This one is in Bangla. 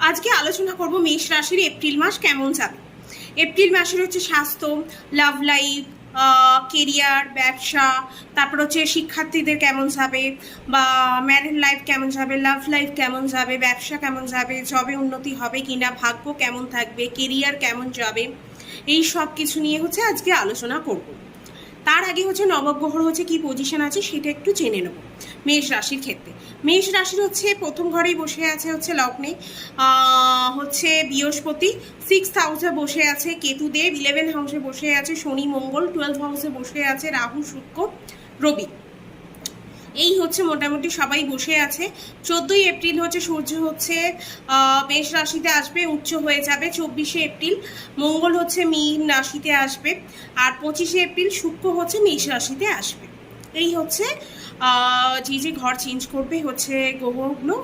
আজকে আলোচনা করব মেষ রাশির এপ্রিল মাস কেমন যাবে। এপ্রিল মাসের হচ্ছে স্বাস্থ্য, লাভ লাইফ, কেরিয়ার, ব্যবসা, তারপর হচ্ছে শিক্ষার্থীদের কেমন যাবে, বা ম্যারিড লাইফ কেমন যাবে, লাভ লাইফ কেমন যাবে, ব্যবসা কেমন যাবে, জবে উন্নতি হবে কিনা, ভাগ্য কেমন থাকবে, কেরিয়ার কেমন যাবে, এই সব কিছু নিয়ে হচ্ছে আজকে আলোচনা করব। তার আগে হচ্ছে নবগ্রহর হচ্ছে কি পজিশন আছে সেটা একটু জেনে নেব। মেষ রাশির ক্ষেত্রে মেষ রাশির হচ্ছে প্রথম ঘরেই বসে আছে হচ্ছে লগ্নে হচ্ছে বৃহস্পতি, 6th হাউসে বসে আছে কেতুদেব, 11 হাউসে বসে আছে শনি মঙ্গল, 12 হাউসে বসে আছে রাহু শুক্র রবি। এই হচ্ছে মোটামুটি সবাই বসে আছে। 14ই এপ্রিল হচ্ছে সূর্য হচ্ছে মেষ রাশিতে আসবে, উচ্চ হয়ে যাবে। 24শে এপ্রিল মঙ্গল হচ্ছে মীন রাশিতে আসবে, আর 25শে এপ্রিল শুক্র হচ্ছে মেষ রাশিতে আসবে। এই হচ্ছে যে ঘর চেঞ্জ করবে হচ্ছে গ্রহগুলো